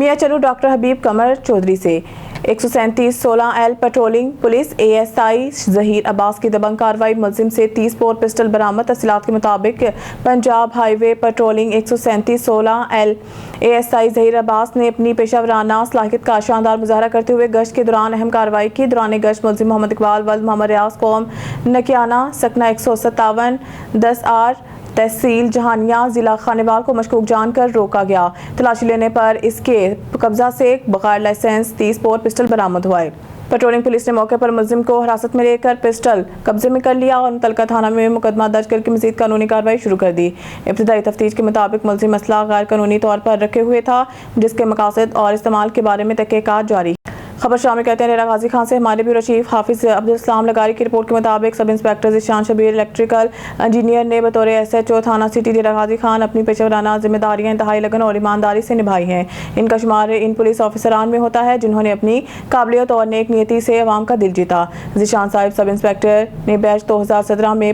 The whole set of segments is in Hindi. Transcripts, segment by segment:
मियां चलू डॉक्टर हबीब कमर चौधरी से 137-16L patrolling police ASI Zaheer Abbas की दबंग कार्रवाई, मुलजिम से 30 बोर पिस्टल बरामद। तफसीलात के मुताबिक Punjab highway patrolling 137-16L ASI Zaheer Abbas ने अपनी पेशावराना सलाहियत का शानदार मुजाहरा करते हुए गश्त के दौरान अहम कार्रवाई की। दौरान गश्त मुलजिम मोहम्मद इकबाल वल्द मोहम्मद रियाज कौम नकियाना सकना 157-10R तहसील जहानिया जिला खानेवाल को मशकूक जानकर रोका गया। तलाशी लेने पर इसके कब्जा से बगैर लाइसेंस 30 बोर पिस्टल बरामद हुआ है। पेट्रोलिंग पुलिस ने मौके पर मुलजिम को हिरासत में लेकर पिस्टल कब्जे में कर लिया और मुतल्लिका थाना में मुकदमा दर्ज करके मजीद कानूनी कार्रवाई शुरू कर दी। इब्तिदाई तफ्तीश के मुताबिक मुलजिम असला गैर कानूनी तौर पर रखे हुए था, जिसके मकासद और इस्तेमाल के बारे में तहकीकात जारी। खबर शामिल कहते हैं डेरा गाजी खान से हमारे ब्यूरो चीफ हाफिज अब्दुल सलाम लगारी की रिपोर्ट के मुताबिक sub inspector Zeeshan Shabir electrical engineer ने बतौर SHO थाना सिटी डेरा गाजी खान अपनी पेशेवराना जिम्मेदारियां इंतहाई लगन और ईमानदारी से निभाई हैं। इनका शुमार इन पुलिस ऑफिसरान में होता है जिन्होंने अपनी काबिलियत और नेक नीयति से अवाम का दिल जीता। ज़ीशान साहिब सब इंस्पेक्टर ने बैच 2017 में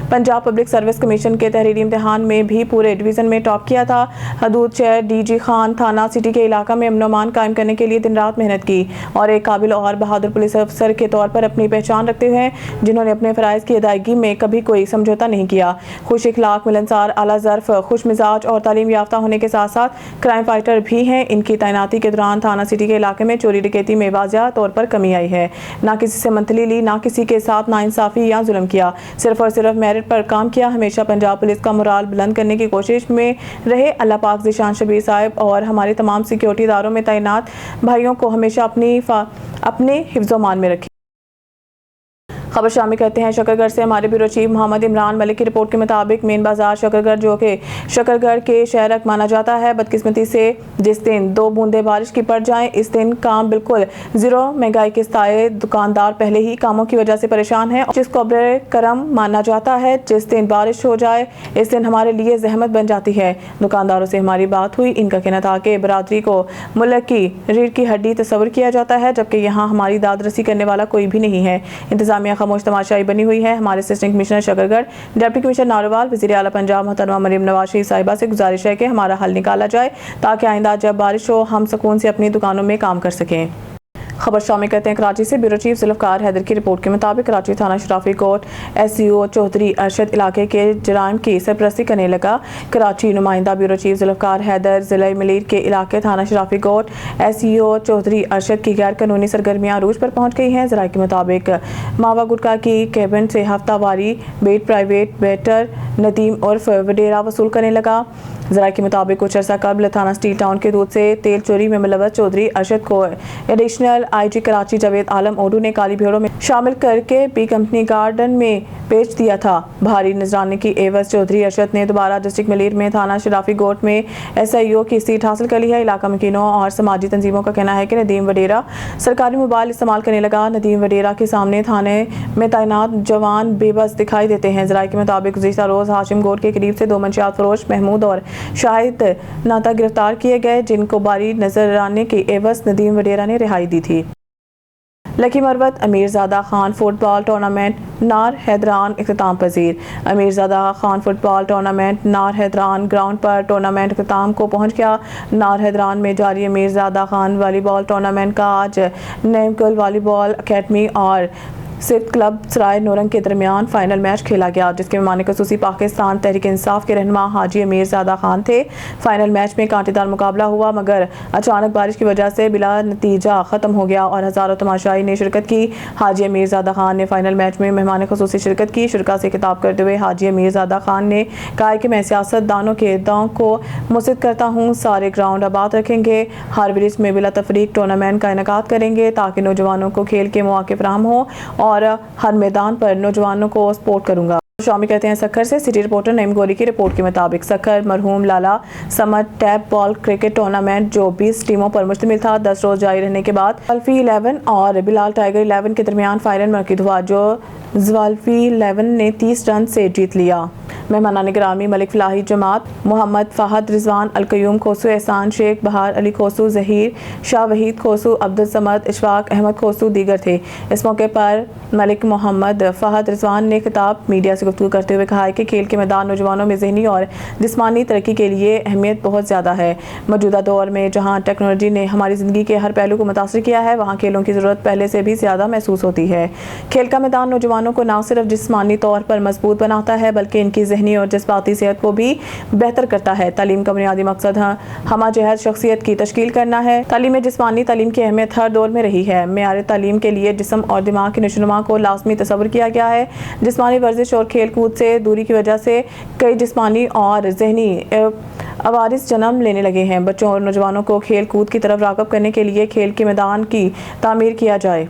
पंजाब पब्लिक सर्विस कमीशन के तहरीरी इम्तिहान में भी पूरे डिवीज़न में टॉप किया था। हदूद शहर DG खान थाना सिटी के इलाका में अमन अमान कायम करने के लिए दिन रात मेहनत की और एक काबिल और बहादुर पुलिस अफसर के तौर पर अपनी पहचान रखते हुए जिन्होंने अपने फ़राइज़ की अदायगी में कभी कोई समझौता नहीं किया। खुश इखलाक, मिलनसार, आला ज़र्फ, खुश मिजाज और तालीम याफ्ता होने के साथ साथ क्राइम फाइटर भी हैं। इनकी तैनाती के दौरान थाना सिटी के इलाके में चोरी डकैती में वाज़िया तौर पर कमी आई है। ना किसी से मंथली ली, ना किसी के साथ नाइंसाफ़ी या जुल्म किया, सिर्फ और सिर्फ मेरिट पर काम किया। हमेशा पंजाब पुलिस का मोराल बुलंद करने की कोशिश में रहे। अल्लाह पाक ज़ीशान शबीर साहब और हमारे तमाम सिक्योरिटी इदारों में तैनात भाइयों को हमेशा अपने हिफ्ज़-ओ-मान में रखें। खबर शामिल करते हैं शकरगढ़ से हमारे ब्यूरो चीफ मोहम्मद इमरान मलिक की रिपोर्ट के मुताबिक मेन बाजार शकरगढ़, जो कि शकरगढ़ के शहरक माना जाता है, बदकिस्मती से जिस दिन 2 बूंदें बारिश की पड़ जाएं, इस दिन काम बिल्कुल ज़ीरो। महंगाई के साए दुकानदार पहले ही कामों की वजह से परेशान है, जिसको अब्रे करम माना जाता है। जिस दिन बारिश हो जाए इस दिन हमारे लिए जहमत बन जाती है। दुकानदारों से हमारी बात हुई, इनका कहना था कि बरादरी को मुल्क की रीढ़ की हड्डी तस्वर किया जाता है, जबकि यहाँ हमारी दाद रसी करने वाला कोई भी नहीं है। इंतजामिया खामोश तमाशाई बनी हुई है। हमारे assistant commissioner Shakargarh, deputy commissioner Narowal, वज़ीर आला पंजाब मोहतरमा मरीम नवाज शरीफ साहिबा से गुजारिश है कि हमारा हल निकाला जाए ताकि आइंदा जब बारिश हो हम सुकून से अपनी दुकानों में काम कर सकें। खबर शामिल करते हैं कराची से ब्यूरो चीफ जुल्फ़कार हैदर की रिपोर्ट के मुताबिक कराची थाना शराफी कोर्ट SCO चौधरी अरशद इलाके के जराइम की सरपरस्ती करने लगा। कराची नुमाइंदा ब्यूरो चीफ जुल्फ़कार हैदर ज़िला मलीर के इलाके थाना शराफी कोर्ट SCO चौधरी अरशद की गैर कानूनी सरगर्मियाँ अरूज पर पहुँच गई हैं। ज़राए के मुताबिक मावा गुटका की केबिन से हफ्तावारी बेट प्राइवेट बेटर नदीम उर्फ वडेरा वसूल करने लगा। ज़राए के मुताबिक कुछ अर्सा कबल थाना स्टील टाउन के दूध से तेल चोरी में मुलव्वस चौधरी अरशद को एडिशनल IG कराची जावेद आलम ओडू ने काली भीड़ों में शामिल करके बी कंपनी गार्डन में बेच दिया था। भारी नजराने की एवज चौधरी अरशद ने दोबारा डिस्ट्रिक्ट मलीर में थाना शराफी कोर्ट में SIO की सीट हासिल कर ली है। इलाका मकीनों और समाजी तंजीमों का कहना है कि नदीम वडेरा सरकारी मोबाइल इस्तेमाल करने लगा। नदीम वडेरा के सामने थाने में तैनात जवान बेबस दिखाई देते हैं। ज़राए के मुताबिक गुज़िश्ता रोज़ हाशिम गोर के करीब से 2 मंशियात फरोश महमूद और शाहिद नाता गिरफ्तार किए गए, जिनको बारी नजराने की एवज नदीम वडेरा ने रिहाई दी थी। लकी मरवत अमीरजादा खान फुटबॉल टूर्नामेंट नार हैदरान इख्तिताम पजीर। Amirzada Khan football tournament Nar Haidaran ground पर टूर्नामेंट इख्तिताम को पहुंच गया। नार हैदरान में जारी अमीरजादा खान वॉलीबॉल टूर्नामेंट का आज नेमकुल वॉलीबॉल अकेडमी और सिर्फ क्लब सराय नौरंग के दरमियान फाइनल मैच खेला गया, जिसके मेहमान खसूसी पाकिस्तान तहरीक इंसाफ के रहनुमा हाजी अमीरजादा खान थे। फाइनल मैच में कांटेदार मुकाबला हुआ, मगर अचानक बारिश की वजह से बिला नतीजा ख़त्म हो गया और हज़ारों तमाशाई ने शिरकत की। हाजी अमीरजादा खान ने फाइनल मैच में मेहमान खसूसी शिरकत की। शुरका से खिताब करते हुए हाजी अमीरजादा खान ने कहा कि मैं सियासतदानों के दावों को मुस्तरद करता हूँ, सारे ग्राउंड आबाद रखेंगे, हर ब्रिज में बिला तफरीक टूर्नामेंट का इनेकाद करेंगे ताकि नौजवानों को खेल के मौके फराहम हो और हर मैदान पर नौजवानों को सपोर्ट करूंगा। शामिल कहते हैं सखर से सिटी रिपोर्टर नईम गोरी की रिपोर्ट के मुताबिक सखर मरहूम Lala Samad tape ball cricket tournament जो 20 टीमों पर मुश्तमिल था 10 रोज जारी रहने के बाद ज़वाल्फी 11 और बिलाल टाइगर 11 के दरमियान फाइनल मुनक़िद हुआ, जो ज़वाल्फी 11 ने 30 रन से जीत लिया। मेहमानान गिरामी मलिक फलाही जमात, मोहम्मद फ़हद रिजवान अलकयूम खोसू, एहसान शेख, बहार अली खोसू, जहीर शाह वहीद खोसू, अब्दुल समद, इशफाक अहमद खोसू दीगर थे। इस मौके पर मलिक मोहम्मद फ़हद रिजवान ने खिताब मीडिया से गुफ्तगू करते हुए कहा कि खेल के मैदान नौजवानों में ज़हनी और जिस्मानी तरक्की के लिए अहमियत बहुत ज़्यादा है। मौजूदा दौर में जहाँ टेक्नोलॉजी ने हमारी ज़िंदगी के हर पहलू को मुतासर किया है, वहाँ खेलों की ज़रूरत पहले से भी ज़्यादा महसूस होती है। खेल का मैदान नौजवानों को न सिर्फ जिस्मानी तौर पर मजबूत बनाता है बल्कि इनकी ज़हनी और जज्बाती सेहत को भी बेहतर करता है। तालीम का बुनियादी मकसद हमा जहद शख्सियत की तश्कील करना है। तालीम जिस्मानी तालीम की अहमियत हर दौर में रही है। मेयार तालीम के लिए जिस्म और दिमाग की नशोनुमा को लाजमी तस्वर किया गया है। जिस्मानी वर्जिश और खेल कूद से दूरी की वजह से कई जिस्मानी और जहनी अवारिस जन्म लेने लगे हैं। बच्चों और नौजवानों को खेल कूद की तरफ राग़िब करने के लिए खेल के मैदान की तामीर किया जाए।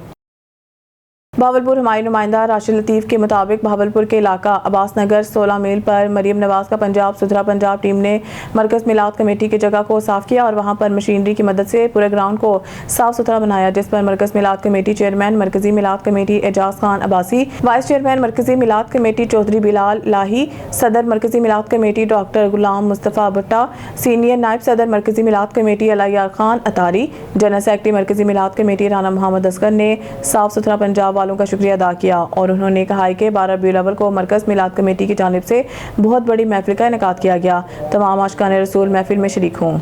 बहावलपुर हमारी नुमाइंदा राशिद लतीफ़ के मुताबिक बहावलपुर के इलाका अब्बास नगर 16 मील पर मरीम नवाज का पंजाब सुथरा पंजाब टीम ने मरकज़ मिलाद कमेटी की जगह को साफ़ किया और वहां पर मशीनरी की मदद से पूरे ग्राउंड को साफ़ सुथरा बनाया, जिस पर मरकज़ मिलाद कमेटी चेयरमैन मरकज़ी मिलाद committee Ejaz Khan Abbasi, vice chairman मरकज़ी मिलाद कमेटी चौधरी बिलाल लाही, सदर मरकज़ी मिलाद committee doctor Ghulam Mustafa Bhutta, senior नायब सदर मरकज़ी मिलाद committee Allahyar Khan Attari, general secretary मरकज़ी मिलाद कमेटी राना मोहम्मद असगर ने साफ़ सुथरा पंजाब वालों का शुक्रिया अदा किया और उन्होंने कहा कि 12 रबीउल अव्वल को मरकज़ मिलाद कमेटी की जानिब से बहुत बड़ी महफिल का इनेकाद किया गया। तमाम आशिकाने रसूल महफिल में शरीक हों।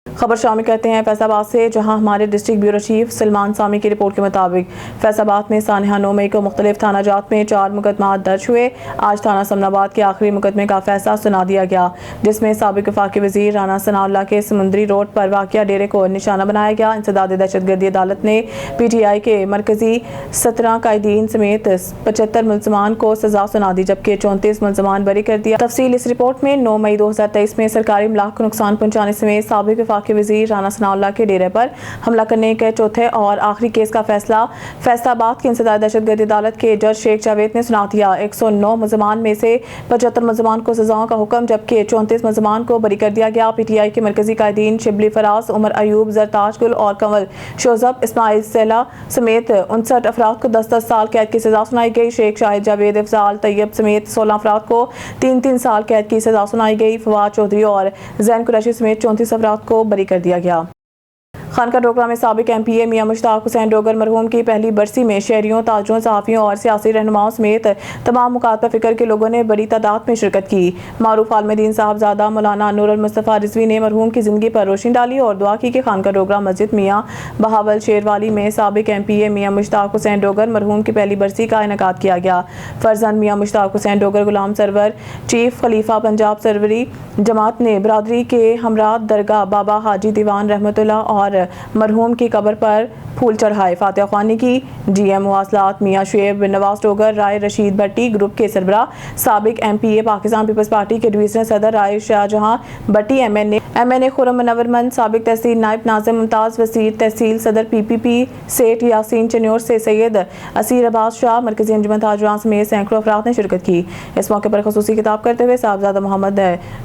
खबर शामिल करते हैं फैसलाबाद से, जहां हमारे डिस्ट्रिक्ट ब्यूरो चीफ सलमान सामी की रिपोर्ट के मुताबिक फैसलाबाद में सानिहा 9 मई को मुख्तलिफ थाना जात में 4 मुकदमा दर्ज हुए। आज थाना समनाबाद के आखिरी मुकदमे का फैसला सुना दिया गया, जिसमें साबिक वफाकी वजीर राना सनाउल्लाह के समुंदरी रोड पर वाक़िया डेरे को निशाना बनाया गया। इंसदाद दहशतगर्दी अदालत ने PTI के मरकजी 17 कायदीन समेत 75 मुलजमान को सजा सुना दी, जबकि 34 मुलजमान बरी कर दिया। तफसील इस रिपोर्ट में। 9 मई 2023 में सरकारी इमलाक को नुकसान पहुँचाने समेत साबिक वफाकी वजीर राना सनाउल्लाह के डेरे पर हमला करने के चौथे और आखिरी केस का फैसला फैसलाबाद की इंसदाद दहशतगर्दी अदालत के जज शेख जावेद ने सुना दिया। 109 मुलजमान में से 75 मुलजमान को सजाओं का हुक्म, जबकि 34 मुलजमान को बरी कर दिया गया। PTI के मरकजी कायदीन शिबली फराज, उमर अयूब, जरताज गुल और कंवल शोजब इस्माइल सेला समेत 59 अफराद को 10-10 साल कैद की सजा सुनाई गई। शेख शाहिद जावेद अफजाल तैयब समेत 16 अफराद को 3-3 साल कैद की सजा सुनाई गई। फवाद चौधरी और जैन कुरैशी समेत 34 अफराद को बरी कर दिया गया। खानका डोगरा में साबिक MPA मियां मुश्ताक हुसैन डोगर मरहूम की पहली बरसी में शहरियों, ताजरों, सहाफ़ियों और सियासी रहनुमाओं समेत तमाम मुकातबा फ़िक्र के लोगों ने बड़ी तादाद में शिरकत की। मारूफ आलमदीन साहबजादा मौलाना नूरुल मुस्तफ़ा रिजवी ने मरहूम की ज़िंदगी पर रोशनी डाली और दुआ की कि खानका डोगरा मस्जिद मियां बहावल शेरवाली में साबिक MPA मियां मुश्ताक हुसैन डोगर मरहूम की पहली बरसी का इनेकाद किया गया। फर्जंद मियां मुश्ताक हुसैन डोगर गुलाम सरवर चीफ खलीफा पंजाब सरवरी जमात ने बरादरी के हमरा दरगाह बाबा हाजी दीवान रहमतुल्लाह और मरहूम की कब्र पर फूल चढ़ाए। फातिहा ख्वानी की। GM मवासलात मियां शुएब बिन नवाज डोगर, राय रशीद भट्टी ग्रुप के सरबरा, साबिक MPA पाकिस्तान पीपल्स पार्टी के डिवीजनल सदर राय शाहजहां भट्टी, MNA खुरम मुनव्वरमंद, साबिक तहसील नायब नाज़िम मुमताज़ वसीर, तहसील सदर PPP सेठ यासीन चन्योर से सैयद असीर अब्बास शाह, मरकजी अंजुमन ताजरान समेत सैकड़ों अफराद ने शिरकत की। इस मौके पर खसूसी खिताब करते हुए साहबजादा मोहम्मद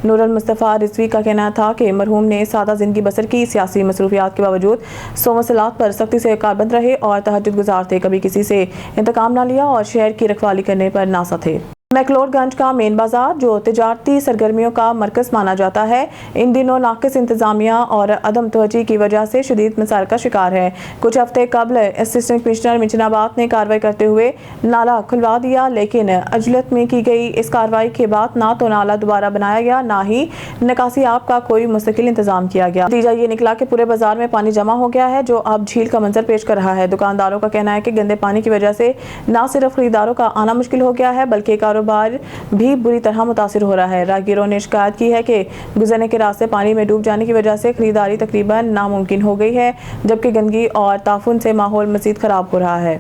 नूरुल मुस्तफ़ा रिजवी का कहना था कि मरहूम ने सादा जिंदगी बसर की, सियासी मसरूफियात के बावजूद सोमसलात पर सख्ती से कारबंद रहे और तहज्जुद गुजार थे, कभी किसी से इंतकाम ना लिया और शहर की रखवाली करने पर नासा थे। मैकलोडगंज का मेन बाजार, जो तिजारती सरगर्मियों का मरकज माना जाता है, इन दिनों नाकिस इंतजामिया और अदम तवज्जो की वजह से शदीद मसाइल का शिकार है। कुछ हफ्ते कबल असिस्टेंट कमिश्नर मिंचनाबाद ने कार्रवाई करते हुए नाला खुलवा दिया, लेकिन अजलत में की गई इस कार्रवाई के बाद ना तो नाला दोबारा बनाया गया, ना ही निकासी आब का कोई मुस्तकिल इंतजाम किया गया। नतीजा ये निकला कि पूरे बाजार में पानी जमा हो गया है, जो अब झील का मंजर पेश कर रहा है। दुकानदारों का कहना है कि गंदे पानी की वजह से न सिर्फ खरीदारों का आना मुश्किल हो गया है, बल्कि कारोबार भी बुरी तरह मुतासिर हो रहा है। राहगीरों ने शिकायत की है कि गुजरने के रास्ते पानी में डूब जाने की वजह से खरीदारी तकरीबन नामुमकिन हो गई है, जबकि गंदगी और ताफुन से माहौल मजीद खराब हो रहा है।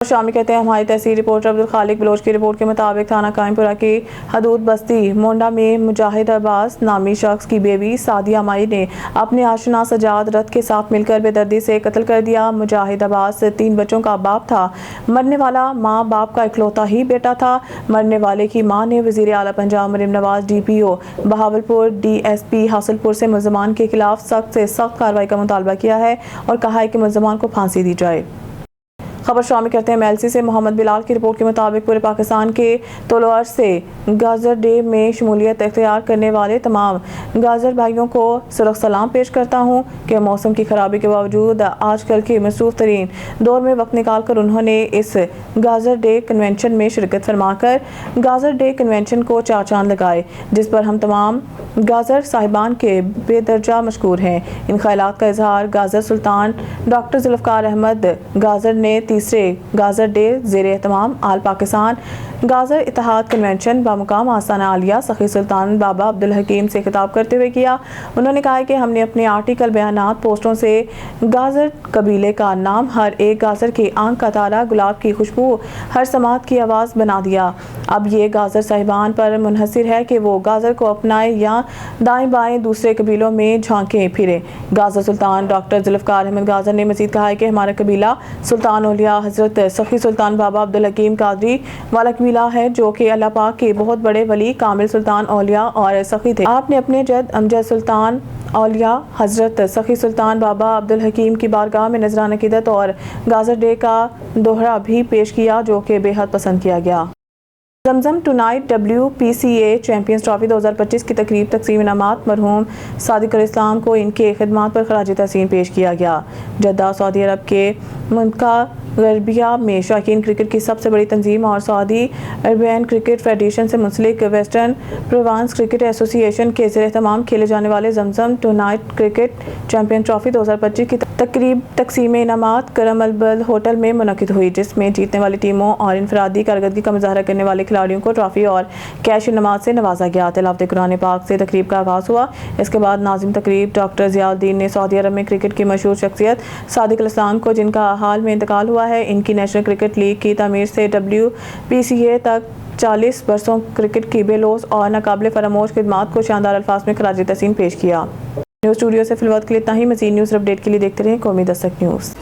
शामिल कहते हैं हमारी तहसील रिपोर्टर अब्दुल खालिक बलोच की रिपोर्ट के मुताबिक थाना कायमपुरा की हदूद बस्ती मोंडा में मुजाहिद अब्बास नामी शख्स की बेबी सादिया माई ने अपने आशना सजाद रथ के साथ मिलकर बेदर्दी से कत्ल कर दिया। मुजाहिद अब्बास 3 बच्चों का बाप था। मरने वाला माँ बाप का इकलौता ही बेटा था। मरने वाले की माँ ने वज़ीर आला पंजाब मरीम नवाज DPO बहावलपुर DSP हासिलपुर से मुलजमान के खिलाफ सख्त से सख्त कार्रवाई का मुतालबा किया है और कहा है कि मुलजमान को फांसी दी जाए। खबर शामिल करते हैं MLC से। मोहम्मद बिलाल की रिपोर्ट के मुताबिक पूरे पाकिस्तान के तोलोअर्स से गाजर डे में शमूलियत इख्तियार करने वाले तमाम गाजर भाइयों को सुरख सलाम पेश करता हूँ कि मौसम की खराबी के बावजूद आजकल के मसरूफ़ तरीन दौर में वक्त निकाल कर उन्होंने इस गाजर डे कन्वेंशन में शिरकत फरमाकर गाजर डे कन्वेंशन को चार चांद लगाए, जिस पर हम तमाम गाजर साहिबान के बेदर्जा मशकूर हैं। इन ख्यालात का इजहार गाजर सुल्तान डॉक्टर जुल्फ़कार अहमद गाजर ने तीसरे गाजर डे ज़ेर एहतमाम आल पाकिस्तान गाजर इत्तेहाद कन्वेंशन बामुकाम आस्ताना आलिया सखी सुल्तान बाबा अब्दुल हकीम से खिताब करते हुए किया। उन्होंने कहा कि हमने अपने आर्टिकल, बयानात, पोस्टों से गाजर कबीले का नाम, हर एक गाजर की आंख का तारा, गुलाब की खुशबू, हर समात की आवाज़ बना दिया। अब ये गाजर साहिबान पर मुनहसर है कि वो गाजर को अपनाए या दाएं बाएं दूसरे कबीलों में झांके फिरे। गाजर सुल्तान डॉक्टर जुल्फ़कार अहमद गाजर ने मज़ीद कहा है कि हमारा कबीला सुल्तान औलिया हज़रत सखी सुल्तान बाबा अब्दुल हकीम कादरी वाला कबीला है, जो कि अल्लाह पाक के बहुत बड़े वली कामिल सुल्तान औलिया और सखी थे। आपने अपने जद अमजद सुल्तान औलिया हज़रत सखी सुल्तान बाबा अब्दुल हकीम की बारगाह में नजराना क़ीदत और गाजर डे का दोहरा भी पेश किया, जो कि बेहद पसंद किया गया। जमजम टुनाइट WPCA चैंपियंस ट्रॉफी 2025 की तकरीब तकसीम इनामात मरहूम सादिक इस्लाम को इनके खिदमात पर खराज तहसीन पेश किया गया। जद्दा सऊदी अरब के मुल्का गरबिया में शौकीन क्रिकेट की सबसे बड़ी तंजीम और सऊदी अरबियन क्रिकेट फेडरेशन से मुंसलिक वेस्टर्न प्रोवांस क्रिकेट एसोसिएशन के ज़ेर एहतमाम खेले जाने वाले जमजम टुनाइट क्रिकेट चैंपियन ट्रॉफी 2025 की तकरीब तकसीम इनामात करम अलबल होटल में मुनक़िद हुई, जिसमें जीतने वाली टीमों और इनफरादी कारकर्दगी का मुजाहरा करने वाले खिलाड़ियों को ट्रॉफी और कैश इनामात से नवाजा गया। तिलावत कुरान पाक से तकरीब का आगाज़ हुआ। इसके बाद नाज़िम तकरीब डॉक्टर ज़ियाउद्दीन ने सऊदी अरब में क्रिकेट की मशहूर शख्सियत सादिक इस्लाम को, जिनका हाल में इंतकाल हुआ है, इनकी नेशनल क्रिकेट लीग की तामीर से WPCA तक 40 बरसों क्रिकेट की बेलोस और नाकाबिले फरामोश खिदमात को शानदार अल्फाज में खराज तहसीन पेश किया। न्यूज़ स्टूडियो से फिलहाल के लिए इतना ही। मज़ीद न्यूज़ अपडेट के लिए देखते रहें कौमी दस्तक न्यूज़।